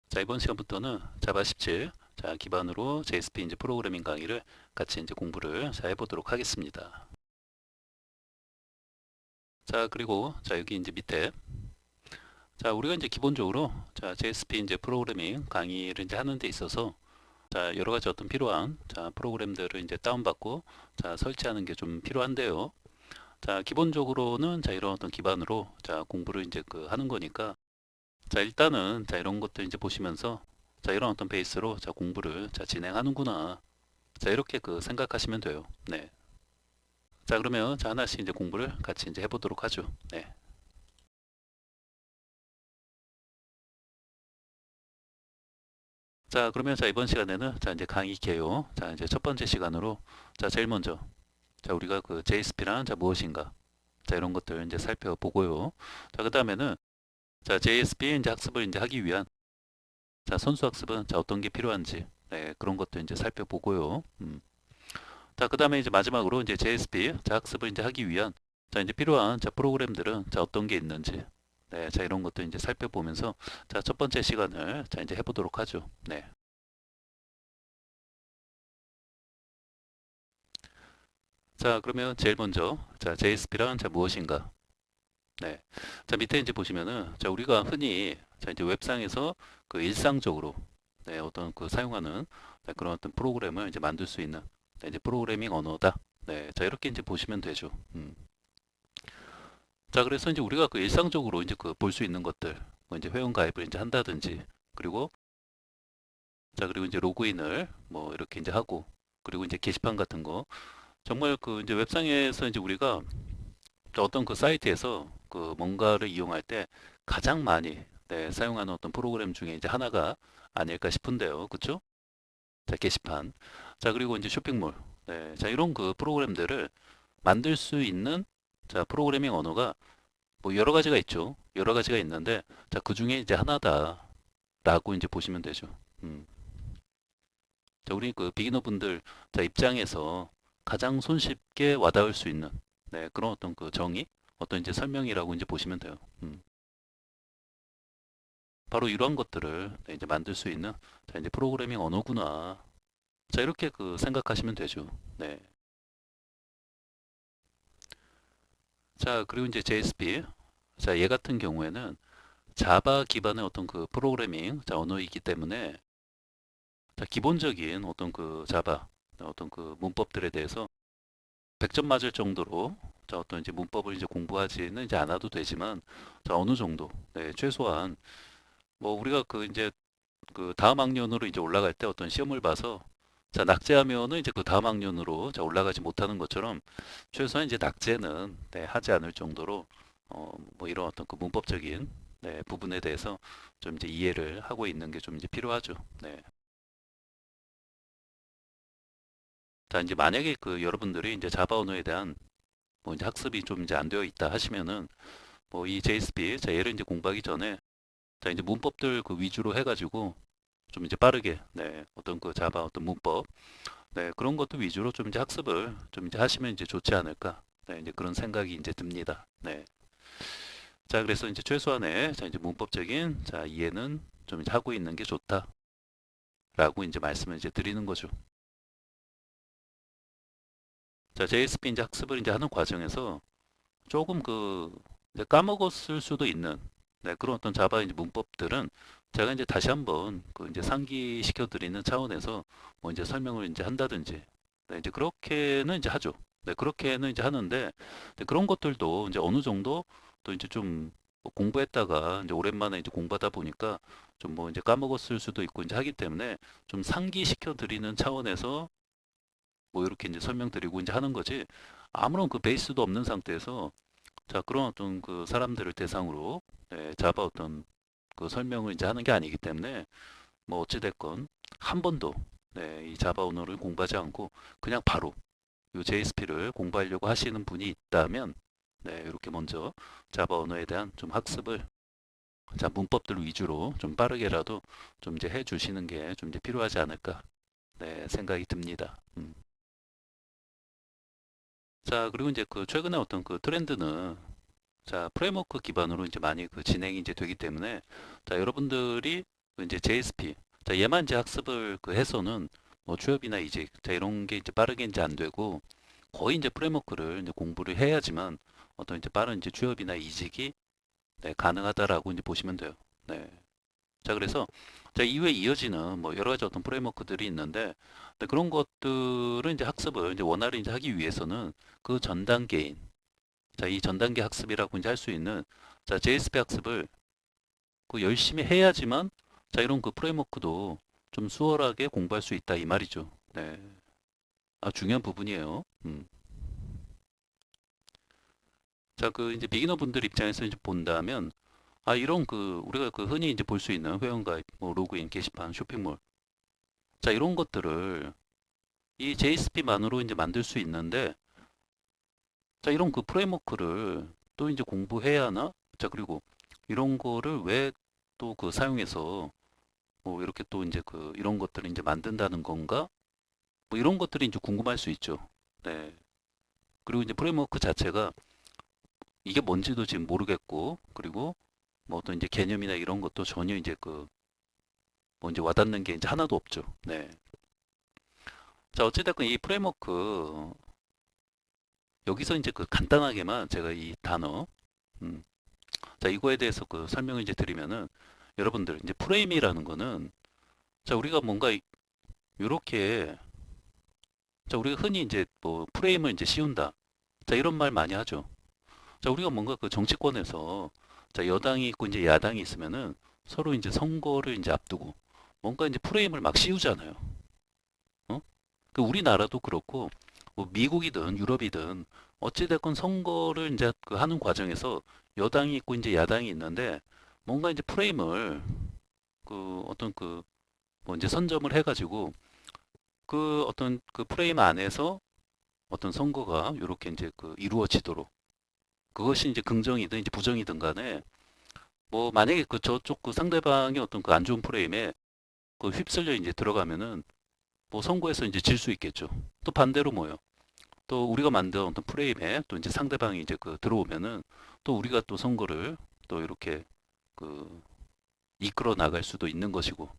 자, 이번 시간부터는 자바 17 기반으로 JSP 이제 프로그래밍 강의를 같이 이제 공부를 해보도록 하겠습니다. 자, 그리고 여기 이제 밑에 우리가 이제 기본적으로 JSP 이제 프로그래밍 강의를 이제 하는 데 있어서 여러 가지 어떤 필요한 프로그램들을 이제 다운받고 설치하는 게 좀 필요한데요. 기본적으로는 이런 어떤 기반으로 공부를 이제 하는 거니까 일단은 이런 것들 이제 보시면서 이런 어떤 베이스로 공부를 진행하는구나. 이렇게 생각하시면 돼요. 네. 그러면 하나씩 이제 공부를 같이 이제 해보도록 하죠. 네. 그러면 이번 시간에는 이제 강의 개요. 이제 첫 번째 시간으로 제일 먼저 우리가 JSP란 무엇인가? 이런 것들 이제 살펴보고요. 그 다음에는 JSP 이제 학습을 이제 하기 위한 선수 학습은 어떤 게 필요한지 네, 그런 것도 이제 살펴보고요. 그 다음에 이제 마지막으로 이제 JSP 학습을 이제 하기 위한 이제 필요한 프로그램들은 어떤 게 있는지 네, 이런 것도 이제 살펴보면서 첫 번째 시간을 이제 해보도록 하죠. 네. 그러면 제일 먼저 JSP란 무엇인가? 네. 밑에 이제 보시면은 우리가 흔히 이제 웹상에서 일상적으로 네, 어떤 사용하는 네, 그런 어떤 프로그램을 이제 만들 수 있는 네, 이제 프로그래밍 언어다. 네. 이렇게 이제 보시면 되죠. 그래서 이제 우리가 일상적으로 이제 볼 수 있는 것들, 뭐 이제 회원 가입을 이제 한다든지, 그리고 그리고 이제 로그인을 뭐 이렇게 이제 하고, 그리고 이제 게시판 같은 거, 정말 이제 웹상에서 이제 우리가 어떤 사이트에서 뭔가를 이용할 때 가장 많이 네, 사용하는 어떤 프로그램 중에 이제 하나가 아닐까 싶은데요, 그렇죠? 게시판. 그리고 이제 쇼핑몰. 네, 이런 프로그램들을 만들 수 있는 프로그래밍 언어가 뭐 여러 가지가 있죠. 여러 가지가 있는데 그 중에 이제 하나다라고 이제 보시면 되죠. 음. 우리 비기너 분들 입장에서 가장 손쉽게 와닿을 수 있는 네, 그런 어떤 정의, 어떤 이제 설명이라고 이제 보시면 돼요. 바로 이러한 것들을 네, 이제 만들 수 있는 이제 프로그래밍 언어구나. 이렇게 생각하시면 되죠. 네. 그리고 이제 JSP. 얘 같은 경우에는 자바 기반의 어떤 프로그래밍 언어이기 때문에 기본적인 어떤 자바 어떤 문법들에 대해서 100점 맞을 정도로 어떤 이제 문법을 이제 공부하지는 이제 않아도 되지만 어느 정도 네, 최소한 뭐 우리가 이제 다음 학년으로 이제 올라갈 때 어떤 시험을 봐서 낙제하면은 이제 다음 학년으로 올라가지 못하는 것처럼 최소한 이제 낙제는 네, 하지 않을 정도로 뭐 이런 어떤 문법적인 네, 부분에 대해서 좀 이제 이해를 하고 있는 게 좀 이제 필요하죠. 네. 이제 만약에 여러분들이 이제 자바 언어에 대한 뭐 이제 학습이 좀 이제 안 되어 있다 하시면은 뭐 이 JSP 얘를 이제 공부하기 전에 이제 문법들 위주로 해가지고 좀 이제 빠르게 네, 어떤 자바 어떤 문법 네, 그런 것도 위주로 좀 이제 학습을 좀 이제 하시면 이제 좋지 않을까 네, 이제 그런 생각이 이제 듭니다. 네. 그래서 이제 최소한의 이제 문법적인 이해는 좀 이제 하고 있는 게 좋다라고 이제 말씀을 이제 드리는 거죠. JSP 이제 학습을 이제 하는 과정에서 조금 이제 까먹었을 수도 있는 네, 그런 어떤 자바 이제 문법들은 제가 이제 다시 한번 이제 상기시켜 드리는 차원에서 뭐 이제 설명을 이제 한다든지 네, 이제 그렇게는 이제 하죠. 네, 그렇게는 이제 하는데 네, 그런 것들도 이제 어느 정도 또 이제 좀뭐 공부했다가 이제 오랜만에 이제 공부하다 보니까 좀 뭐 이제 까먹었을 수도 있고 이제 하기 때문에 좀 상기시켜 드리는 차원에서 뭐 이렇게 이제 설명드리고 이제 하는 거지 아무런 베이스도 없는 상태에서 그런 어떤 사람들을 대상으로 네, 자바 어떤 설명을 이제 하는 게 아니기 때문에 뭐 어찌됐건 한 번도 네, 이 자바 언어를 공부하지 않고 그냥 바로 이 JSP를 공부하려고 하시는 분이 있다면 네, 이렇게 먼저 자바 언어에 대한 좀 학습을 문법들 위주로 좀 빠르게라도 좀 이제 해 주시는 게 좀 이제 필요하지 않을까 네, 생각이 듭니다. 그리고 이제 최근에 어떤 트렌드는 프레임워크 기반으로 이제 많이 진행이 이제 되기 때문에 여러분들이 그 이제 JSP. 자, 얘만 이제 학습을 그 해서는 뭐 취업이나 이직, 자, 이런 게 이제 빠르게 이제 안 되고 거의 이제 프레임워크를 이제 공부를 해야지만 어떤 이제 빠른 이제 취업이나 이직이 네, 가능하다라고 이제 보시면 돼요. 네. 자, 그래서 자, 이후에 이어지는 뭐 여러 가지 어떤 프레임워크들이 있는데 네, 그런 것들을 이제 학습을 이제 원활히 이제 하기 위해서는 그 전 단계인 자, 이 전 단계 학습이라고 이제 할 수 있는 자, JSP 학습을 그 열심히 해야지만 자, 이런 그 프레임워크도 좀 수월하게 공부할 수 있다 이 말이죠. 네. 아, 중요한 부분이에요. 자, 그 이제 비기너 분들 입장에서 이제 본다면 아, 이런 그 우리가 그 흔히 이제 볼 수 있는 회원가입, 뭐 로그인, 게시판, 쇼핑몰. 자, 이런 것들을 이 JSP만으로 이제 만들 수 있는데 자, 이런 그 프레임워크를 또 이제 공부해야 하나? 자, 그리고 이런 거를 왜 또 그 사용해서 뭐 이렇게 또 이제 그 이런 것들을 이제 만든다는 건가? 뭐 이런 것들이 이제 궁금할 수 있죠. 네. 그리고 이제 프레임워크 자체가 이게 뭔지도 지금 모르겠고, 그리고 뭐 어떤 이제 개념이나 이런 것도 전혀 이제 그 뭐 이제 와닿는 게 이제 하나도 없죠. 네. 자, 어찌됐건 이 프레임워크 여기서 이제 그 간단하게만 제가 이 단어, 음, 자, 이거에 대해서 그 설명을 이제 드리면은 여러분들 이제 프레임이라는 거는 자, 우리가 뭔가 이렇게 자, 우리가 흔히 이제 뭐 프레임을 이제 씌운다. 자, 이런 말 많이 하죠. 자, 우리가 뭔가 그 정치권에서 자, 여당이 있고 이제 야당이 있으면은 서로 이제 선거를 이제 앞두고 뭔가 이제 프레임을 막 씌우잖아요. 어? 그 우리나라도 그렇고 뭐 미국이든 유럽이든 어찌됐건 선거를 이제 그 하는 과정에서 여당이 있고 이제 야당이 있는데 뭔가 이제 프레임을 그 어떤 그 뭐 이제 선점을 해가지고 그 어떤 그 프레임 안에서 어떤 선거가 이렇게 이제 그 이루어지도록 그것이 이제 긍정이든 이제 부정이든 간에 뭐 만약에 그 저쪽 그 상대방의 어떤 그 안 좋은 프레임에 그 휩쓸려 이제 들어가면은 뭐 선거에서 이제 질 수 있겠죠. 또 반대로 뭐요? 또 우리가 만든 어떤 프레임에 또 이제 상대방이 이제 그 들어오면은 또 우리가 또 선거를 또 이렇게 그 이끌어 나갈 수도 있는 것이고.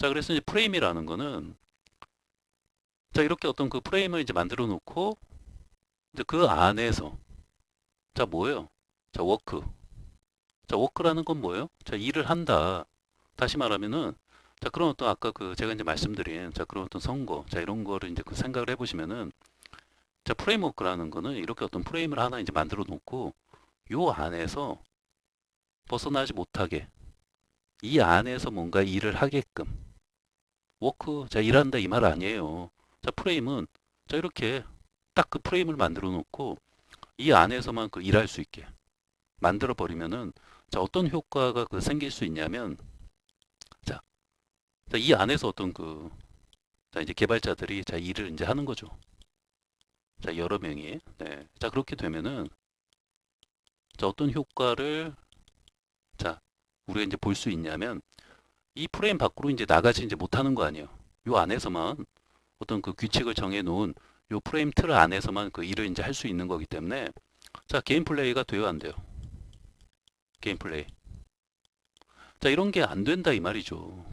자, 그래서 이제 프레임이라는 거는 자, 이렇게 어떤 그 프레임을 이제 만들어 놓고 이제 그 안에서 자, 뭐예요? 자, 워크. 자, 워크라는 건 뭐예요? 자, 일을 한다. 다시 말하면은 자, 그런 어떤 아까 그 제가 이제 말씀드린 자, 그런 어떤 선거. 자, 이런 거를 이제 그 생각을 해 보시면은 자, 프레임워크라는 거는 이렇게 어떤 프레임을 하나 이제 만들어 놓고 요 안에서 벗어나지 못하게 이 안에서 뭔가 일을 하게끔 워크 자 일한다 이 말 아니에요. 자 프레임은 자 이렇게 딱 그 프레임을 만들어 놓고 이 안에서만 그 일할 수 있게 만들어 버리면은 자 어떤 효과가 그 생길 수 있냐면 자, 자, 이 안에서 어떤 그 자 이제 개발자들이 자 일을 이제 하는 거죠. 자 여러 명이 네. 자 그렇게 되면은 자 어떤 효과를 자 우리가 이제 볼 수 있냐면 이 프레임 밖으로 이제 나가지 이제 못하는 거 아니에요. 요 안에서만 어떤 그 규칙을 정해 놓은 요 프레임 틀 안에서만 그 일을 이제 할 수 있는 거기 때문에 자 게임 플레이가 돼요 안 돼요? 게임 플레이. 자 이런 게 안 된다 이 말이죠.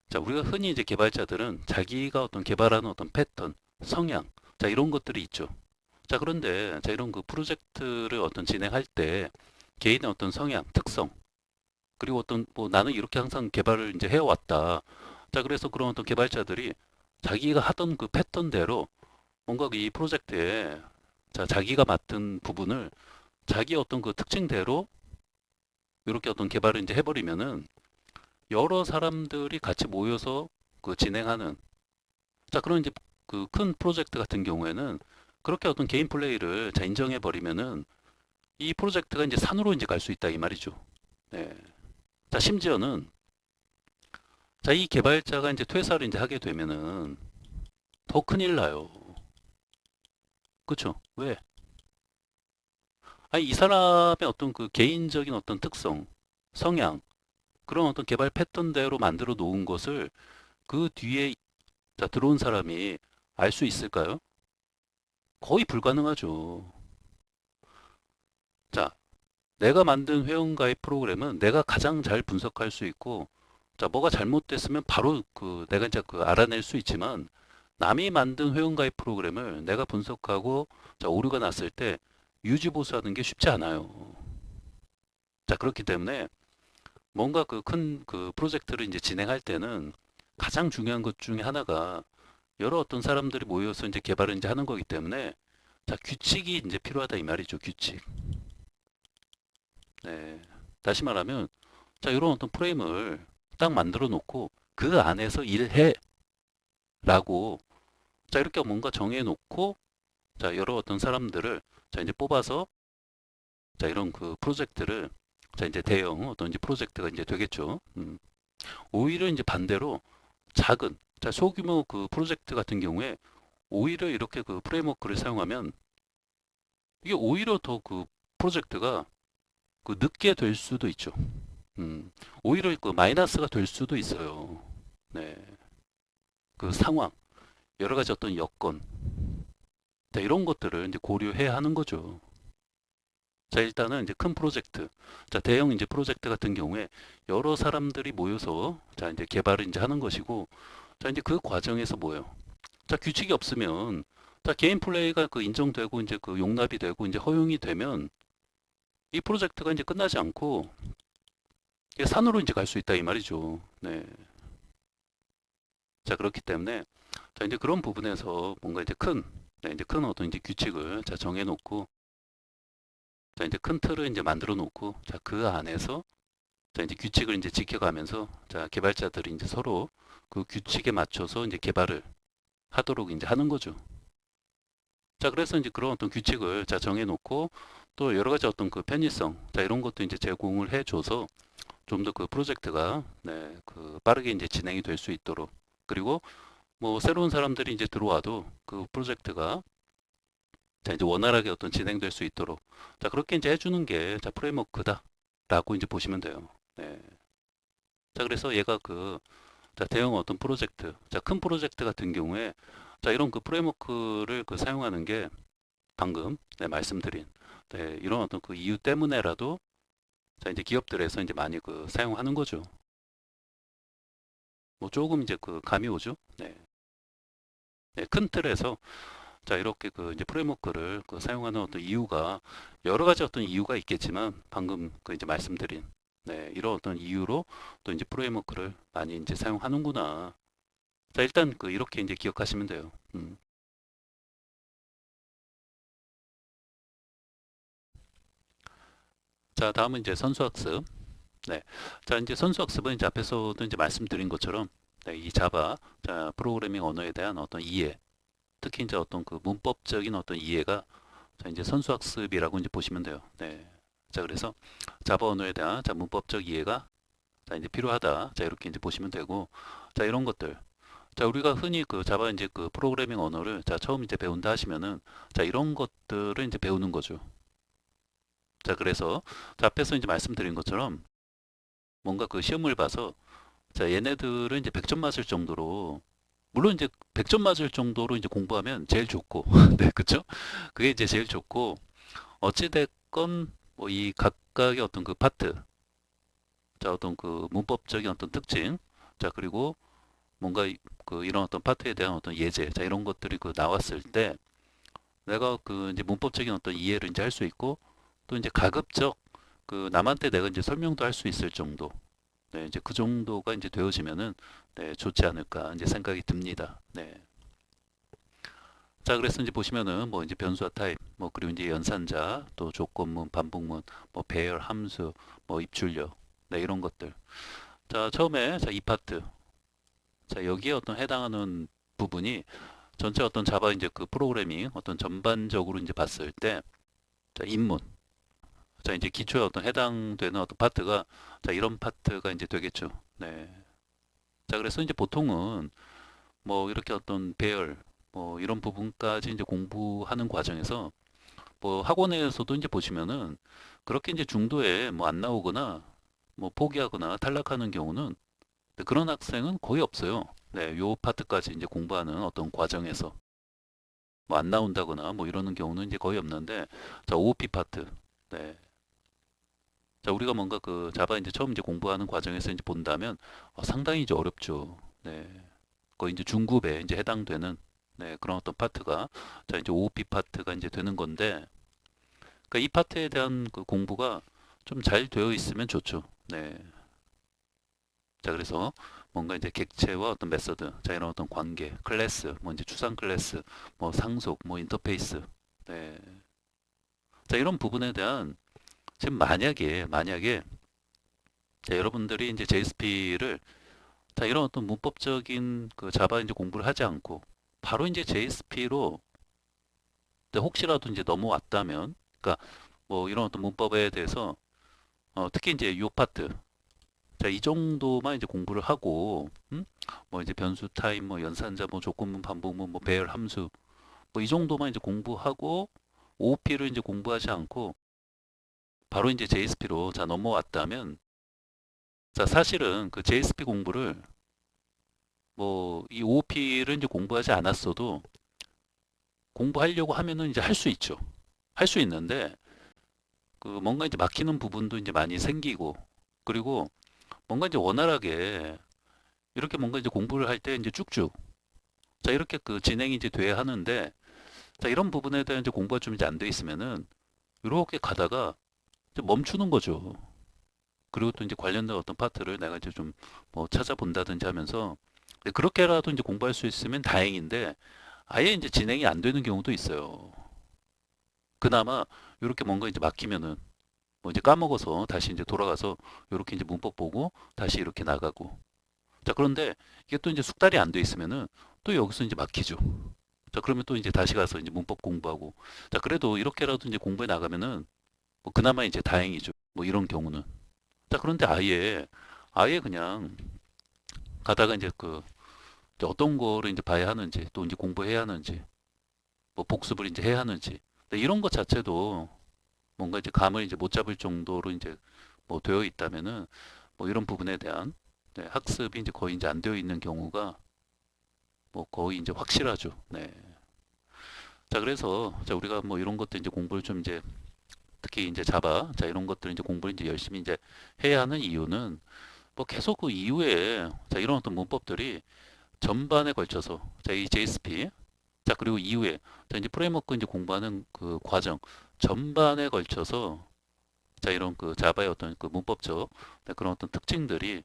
자 우리가 흔히 이제 개발자들은 자기가 어떤 개발하는 어떤 패턴, 성향, 자 이런 것들이 있죠. 자 그런데 자 이런 그 프로젝트를 어떤 진행할 때 개인의 어떤 성향, 특성 그리고 어떤 뭐 나는 이렇게 항상 개발을 이제 해왔다. 자 그래서 그런 어떤 개발자들이 자기가 하던 그 패턴대로 뭔가 이 프로젝트에 자 자기가 맡은 부분을 자기 어떤 그 특징대로 이렇게 어떤 개발을 이제 해버리면은 여러 사람들이 같이 모여서 그 진행하는 자 그런 이제 그 큰 프로젝트 같은 경우에는 그렇게 어떤 개인 플레이를 자 인정해 버리면은 이 프로젝트가 이제 산으로 이제 갈 수 있다 이 말이죠. 네. 자 심지어는 자 이 개발자가 이제 퇴사를 이제 하게 되면은 더 큰일 나요. 그쵸? 왜? 아니 이 사람의 어떤 그 개인적인 어떤 특성, 성향 그런 어떤 개발 패턴대로 만들어 놓은 것을 그 뒤에 자, 들어온 사람이 알 수 있을까요? 거의 불가능하죠. 자, 내가 만든 회원가입 프로그램은 내가 가장 잘 분석할 수 있고 자, 뭐가 잘못됐으면 바로 내가 이제 알아낼 수 있지만 남이 만든 회원가입 프로그램을 내가 분석하고 자, 오류가 났을 때 유지 보수하는 게 쉽지 않아요. 자, 그렇기 때문에 뭔가 큰 프로젝트를 이제 진행할 때는 가장 중요한 것 중에 하나가 여러 어떤 사람들이 모여서 이제 개발을 이제 하는 거기 때문에 자, 규칙이 이제 필요하다 이 말이죠. 규칙. 네. 다시 말하면 자, 이런 어떤 프레임을 딱 만들어 놓고 그 안에서 일해 라고 자, 이렇게 뭔가 정해 놓고 자, 여러 어떤 사람들을 자, 이제 뽑아서 자, 이런 프로젝트를 자, 이제 대형 어떤 이제 프로젝트가 이제 되겠죠. 오히려 이제 반대로 작은 자, 소규모 프로젝트 같은 경우에 오히려 이렇게 프레임워크를 사용하면 이게 오히려 더 프로젝트가 늦게 될 수도 있죠. 오히려 마이너스가 될 수도 있어요. 네. 상황, 여러 가지 어떤 여건, 자, 이런 것들을 이제 고려해야 하는 거죠. 자, 일단은 이제 큰 프로젝트, 자, 대형 이제 프로젝트 같은 경우에 여러 사람들이 모여서 자, 이제 개발을 이제 하는 것이고, 자, 이제 그 과정에서 뭐예요? 자, 규칙이 없으면, 자, 개인 플레이가 인정되고 이제 용납이 되고 이제 허용이 되면 이 프로젝트가 이제 끝나지 않고 이게 산으로 이제 갈 수 있다 이 말이죠. 네. 자, 그렇기 때문에 자, 이제 그런 부분에서 뭔가 이제 네, 이제 큰 어떤 이제 규칙을 자, 정해놓고 자, 이제 큰 틀을 이제 만들어 놓고 자, 그 안에서 자, 이제 규칙을 이제 지켜가면서 자, 개발자들이 이제 서로 그 규칙에 맞춰서 이제 개발을 하도록 이제 하는 거죠. 자, 그래서 이제 그런 어떤 규칙을 자, 정해놓고 또 여러 가지 어떤 편의성 자, 이런 것도 이제 제공을 해줘서 좀 더 프로젝트가 네, 빠르게 이제 진행이 될 수 있도록 그리고 뭐 새로운 사람들이 이제 들어와도 그 프로젝트가 자, 이제 원활하게 어떤 진행될 수 있도록 자, 그렇게 이제 해주는 게 자, 프레임워크다라고 이제 보시면 돼요. 네. 자, 그래서 얘가 자, 대형 어떤 프로젝트, 자, 큰 프로젝트 같은 경우에 자, 이런 프레임워크를 사용하는 게 방금 네, 말씀드린 네, 이런 어떤 이유 때문에라도 자, 이제 기업들에서 이제 많이 사용하는 거죠. 뭐 조금 이제 감이 오죠. 네. 네, 큰 틀에서 자, 이렇게 이제 프레임워크를 사용하는 어떤 이유가 여러 가지 어떤 이유가 있겠지만 방금 이제 말씀드린 네, 이런 어떤 이유로 또 이제 프레임워크를 많이 이제 사용하는구나. 자, 일단 이렇게 이제 기억하시면 돼요. 자, 다음은 이제 선수학습. 네. 자, 이제 선수학습은 이제 앞에서도 이제 말씀드린 것처럼 네, 이 자바, 자, 프로그래밍 언어에 대한 어떤 이해, 특히 이제 어떤 문법적인 어떤 이해가 자, 이제 선수학습이라고 이제 보시면 돼요. 네. 자, 그래서 자바 언어에 대한 자, 문법적 이해가 자, 이제 필요하다. 자, 이렇게 이제 보시면 되고, 자, 이런 것들. 자, 우리가 흔히 자바 이제 프로그래밍 언어를 자, 처음 이제 배운다 하시면은 자, 이런 것들을 이제 배우는 거죠. 자, 그래서 자, 앞에서 이제 말씀드린 것처럼 뭔가 시험을 봐서 자, 얘네들은 이제 100점 맞을 정도로 물론 이제 100점 맞을 정도로 이제 공부하면 제일 좋고, 네, 그쵸? 그게 이제 제일 좋고, 어찌됐건 뭐 이 각각의 어떤 파트, 자, 어떤 문법적인 어떤 특징, 자, 그리고 뭔가 이런 어떤 파트에 대한 어떤 예제, 자, 이런 것들이 나왔을 때 내가 이제 문법적인 어떤 이해를 이제 할 수 있고 또 이제 가급적 남한테 내가 이제 설명도 할 수 있을 정도, 네, 이제 그 정도가 이제 되어지면은 네, 좋지 않을까 이제 생각이 듭니다. 네. 자, 그래서 이제 보시면은 뭐 이제 변수와 타입, 뭐 그리고 이제 연산자, 또 조건문, 반복문, 뭐 배열, 함수, 뭐 입출력, 네, 이런 것들. 자, 처음에 자, 이 파트. 자, 여기에 어떤 해당하는 부분이 전체 어떤 자바 이제 프로그래밍 어떤 전반적으로 이제 봤을 때 자, 입문. 자, 이제 기초에 어떤 해당되는 어떤 파트가 자, 이런 파트가 이제 되겠죠. 네. 자, 그래서 이제 보통은 뭐 이렇게 어떤 배열 뭐 이런 부분까지 이제 공부하는 과정에서 뭐 학원에서도 이제 보시면은 그렇게 이제 중도에 뭐 안 나오거나 뭐 포기하거나 탈락하는 경우는 그런 학생은 거의 없어요. 네, 요 파트까지 이제 공부하는 어떤 과정에서 뭐 안 나온다거나 뭐 이러는 경우는 이제 거의 없는데 자, OOP 파트. 네. 자, 우리가 뭔가 그 자바 이제 처음 이제 공부하는 과정에서 이제 본다면 상당히 이제 어렵죠. 네. 거의 이제 중급에 이제 해당되는 네, 그런 어떤 파트가 자, 이제 OOP 파트가 이제 되는 건데 그러니까 이 파트에 대한 그 공부가 좀 잘 되어 있으면 좋죠. 네. 자, 그래서 뭔가 이제 객체와 어떤 메서드, 자, 이런 어떤 관계, 클래스, 뭐 이제 추상 클래스, 뭐 상속, 뭐 인터페이스, 네. 자, 이런 부분에 대한 지금 만약에 자, 여러분들이 이제 JSP를 자, 이런 어떤 문법적인 그 자바 이제 공부를 하지 않고 바로 이제 JSP로 혹시라도 이제 넘어왔다면, 그러니까 뭐 이런 어떤 문법에 대해서 특히 이제 요 파트, 자, 이 정도만 이제 공부를 하고, 뭐 이제 변수 타입, 뭐 연산자, 뭐 조건문, 반복문, 뭐 배열 함수, 뭐 이 정도만 이제 공부하고 OOP를 이제 공부하지 않고 바로 이제 JSP로 자 넘어왔다면, 자 사실은 그 JSP 공부를 뭐 이 OOP를 이제 공부하지 않았어도 공부하려고 하면은 이제 할 수 있죠. 할 수 있는데 그 뭔가 이제 막히는 부분도 이제 많이 생기고 그리고 뭔가 이제 원활하게 이렇게 뭔가 이제 공부를 할 때 이제 쭉쭉 자 이렇게 그 진행이 이제 돼야 하는데 자 이런 부분에 대한 이제 공부가 좀 이제 안 돼 있으면은 이렇게 가다가 이제 멈추는 거죠. 그리고 또 이제 관련된 어떤 파트를 내가 이제 좀 뭐 찾아본다든지 하면서 근데 그렇게라도 이제 공부할 수 있으면 다행인데 아예 이제 진행이 안 되는 경우도 있어요. 그나마 이렇게 뭔가 이제 막히면은 뭐 이제 까먹어서 다시 이제 돌아가서 이렇게 이제 문법 보고 다시 이렇게 나가고 자 그런데 이게 또 이제 숙달이 안 돼 있으면은 또 여기서 이제 막히죠. 자 그러면 또 이제 다시 가서 이제 문법 공부하고 자 그래도 이렇게라도 이제 공부해 나가면은 뭐 그나마 이제 다행이죠. 뭐 이런 경우는 자 그런데 아예 그냥 가다가 이제 그 이제 어떤 거를 이제 봐야 하는지 또 이제 공부해야 하는지 뭐 복습을 이제 해야 하는지 근데 이런 것 자체도 뭔가 이제 감을 이제 못 잡을 정도로 이제 뭐 되어 있다면은 뭐 이런 부분에 대한 네, 학습이 이제 거의 이제 안 되어 있는 경우가 뭐 거의 이제 확실하죠. 네. 자, 그래서 자 우리가 뭐 이런 것들 이제 공부를 좀 이제 특히 이제 자바 자 이런 것들 이제 공부를 이제 열심히 이제 해야 하는 이유는 뭐 계속 그 이후에 자 이런 어떤 문법들이 전반에 걸쳐서 자 이 JSP 자 그리고 이후에 자 이제 프레임워크 이제 공부하는 그 과정 전반에 걸쳐서 자 이런 그 자바의 어떤 그 문법적 네, 그런 어떤 특징들이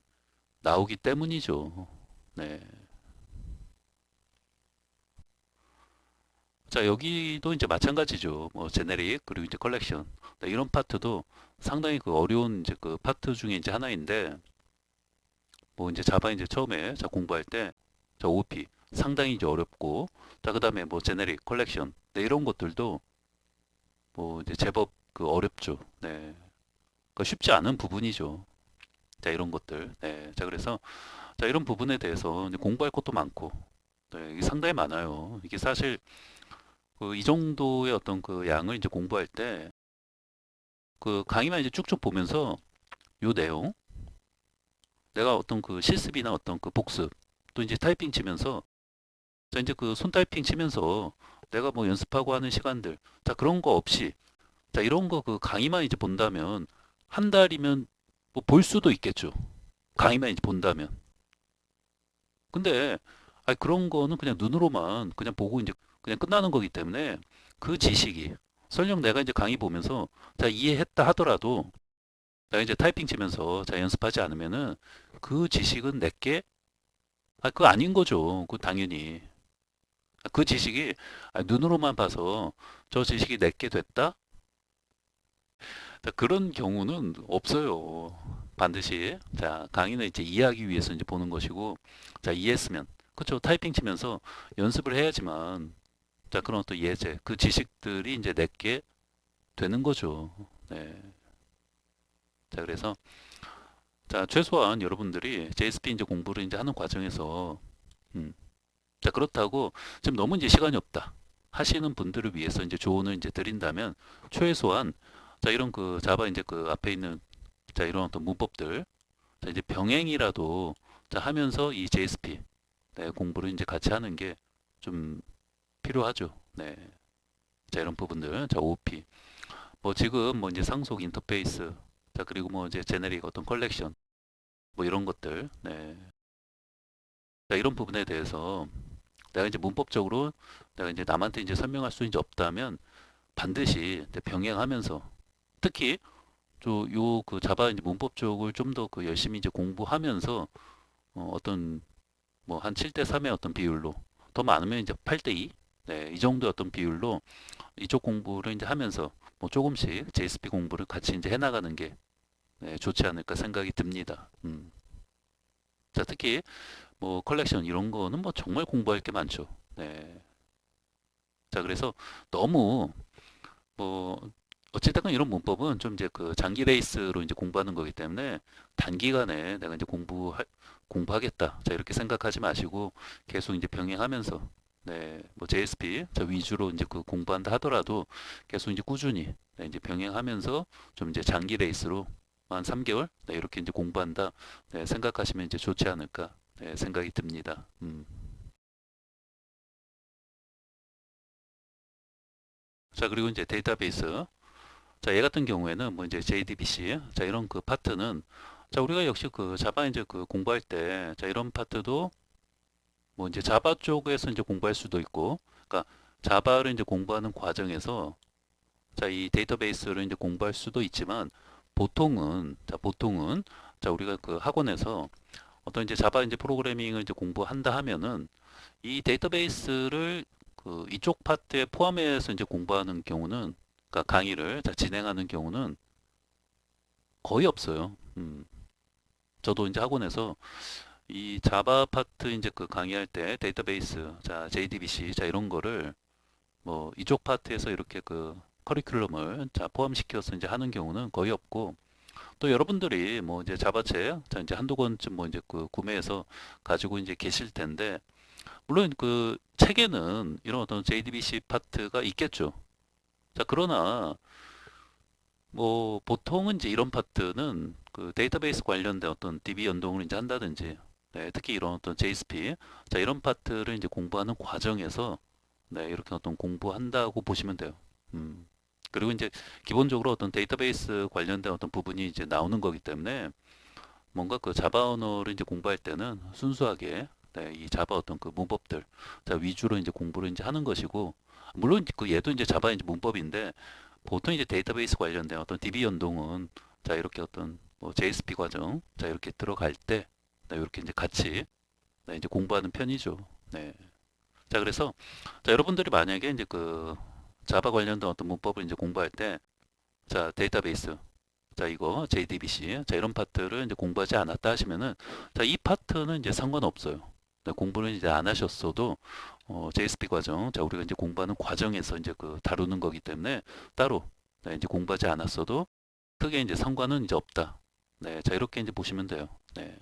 나오기 때문이죠. 네. 자 여기도 이제 마찬가지죠. 뭐 제네릭 그리고 이제 컬렉션 네, 이런 파트도 상당히 그 어려운 이제 그 파트 중에 이제 하나인데 뭐 이제 자바 이제 처음에 자 공부할 때 자 OP 상당히 이제 어렵고 자 그다음에 뭐 제네릭 컬렉션 네, 이런 것들도 뭐 이제 제법 그 어렵죠. 네. 그러니까 쉽지 않은 부분이죠. 자 이런 것들. 네. 자 그래서 자 이런 부분에 대해서 이제 공부할 것도 많고 네, 이게 상당히 많아요. 이게 사실 그 이 정도의 어떤 그 양을 이제 공부할 때 그 강의만 이제 쭉쭉 보면서 요 내용 내가 어떤 그 실습이나 어떤 그 복습 또 이제 타이핑 치면서 자 이제 그 손 타이핑 치면서 내가 뭐 연습하고 하는 시간들 자 그런 거 없이 자 이런 거 그 강의만 이제 본다면 한 달이면 뭐 볼 수도 있겠죠. 강의만 이제 본다면. 근데 아니 그런 거는 그냥 눈으로만 그냥 보고 이제 그냥 끝나는 거기 때문에 그 지식이 설령 내가 이제 강의 보면서 자 이해했다 하더라도 내가 이제 타이핑 치면서 자 연습하지 않으면은 그 지식은 내게 그거 아닌 거죠. 그 당연히 그 지식이 눈으로만 봐서 저 지식이 내게 됐다? 자, 그런 경우는 없어요. 반드시 자 강의는 이제 이해하기 위해서 이제 보는 것이고 자 이해했으면 그렇죠. 타이핑 치면서 연습을 해야지만 자 그런 어떤 예제 그 지식들이 이제 내게 되는 거죠. 네. 자 그래서 자 최소한 여러분들이 JSP 이제 공부를 이제 하는 과정에서 음, 자 그렇다고 지금 너무 이제 시간이 없다 하시는 분들을 위해서 이제 조언을 이제 드린다면 최소한 자 이런 그 자바 이제 그 앞에 있는 자 이런 어떤 문법들 자 이제 병행이라도 자 하면서 이 JSP 네, 공부를 이제 같이 하는 게 좀 필요하죠. 네. 자 이런 부분들 자 OP 뭐 지금 뭐 이제 상속 인터페이스 자, 그리고 뭐 이제 제네릭 어떤 컬렉션, 뭐 이런 것들, 네. 자, 이런 부분에 대해서 내가 이제 문법적으로 내가 이제 남한테 이제 설명할 수 이제 없다면 반드시 이제 병행하면서 특히 요 그 자바 이제 문법 쪽을 좀 더 그 열심히 이제 공부하면서 어떤 뭐 한 7대 3의 어떤 비율로 더 많으면 이제 8대 2 네, 이 정도의 어떤 비율로 이쪽 공부를 이제 하면서 뭐 조금씩 JSP 공부를 같이 이제 해나가는 게 네, 좋지 않을까 생각이 듭니다. 자, 특히 뭐 컬렉션 이런 거는 뭐 정말 공부할 게 많죠. 네. 자, 그래서 너무 뭐 어찌됐건 이런 문법은 좀 이제 그 장기 레이스로 이제 공부하는 거기 때문에 단기간에 내가 이제 공부하겠다. 자, 이렇게 생각하지 마시고 계속 이제 병행하면서 네, 뭐 JSP 자 위주로 이제 그 공부한다 하더라도 계속 이제 꾸준히 네, 이제 병행하면서 좀 이제 장기 레이스로 한 3개월 네, 이렇게 이제 공부한다. 네, 생각하시면 이제 좋지 않을까 네, 생각이 듭니다. 자, 그리고 이제 데이터베이스. 자, 얘 같은 경우에는 뭐 이제 JDBC, 자, 이런 그 파트는 자, 우리가 역시 그 자바 이제 그 공부할 때, 자, 이런 파트도 뭐 이제 자바 쪽에서 이제 공부할 수도 있고, 그러니까 자바를 이제 공부하는 과정에서 자, 이 데이터베이스를 이제 공부할 수도 있지만 보통은 자, 우리가 그 학원에서 어떤 이제 자바 이제 프로그래밍을 이제 공부한다 하면은 이 데이터베이스를 그 이쪽 파트에 포함해서 이제 공부하는 경우는 그러니까 강의를 진행하는 경우는 거의 없어요. 저도 이제 학원에서 이 자바 파트 이제 그 강의할 때 데이터베이스, 자, JDBC, 자, 이런 거를 뭐 이쪽 파트에서 이렇게 그 커리큘럼을 자, 포함시켜서 이제 하는 경우는 거의 없고 또 여러분들이 뭐 이제 자바책, 자, 이제 한두 권쯤 뭐 이제 그 구매해서 가지고 이제 계실 텐데 물론 그 책에는 이런 어떤 JDBC 파트가 있겠죠. 자, 그러나 뭐 보통은 이제 이런 파트는 그 데이터베이스 관련된 어떤 DB 연동을 이제 한다든지 네, 특히 이런 어떤 JSP 자 이런 파트를 이제 공부하는 과정에서 네, 이렇게 어떤 공부한다고 보시면 돼요. 음. 그리고 이제 기본적으로 어떤 데이터베이스 관련된 어떤 부분이 이제 나오는 거기 때문에 뭔가 그 자바 언어를 이제 공부할 때는 순수하게 네, 이 자바 어떤 그 문법들 자 위주로 이제 공부를 이제 하는 것이고 물론 그 얘도 이제 자바 이제 문법인데 보통 이제 데이터베이스 관련된 어떤 DB 연동은 자 이렇게 어떤 뭐 JSP 과정 자 이렇게 들어갈 때 네, 이렇게 이제 같이 네, 이제 공부하는 편이죠. 네. 자 그래서 자 여러분들이 만약에 이제 그 자바 관련된 어떤 문법을 이제 공부할 때 자 데이터베이스 자 이거 JDBC 자 이런 파트를 이제 공부하지 않았다 하시면은 자 이 파트는 이제 상관없어요. 네, 공부는 이제 안 하셨어도 JSP 과정 자 우리가 이제 공부하는 과정에서 이제 그 다루는 거기 때문에 따로 네, 이제 공부하지 않았어도 크게 이제 상관은 이제 없다. 네, 자 이렇게 이제 보시면 돼요. 네.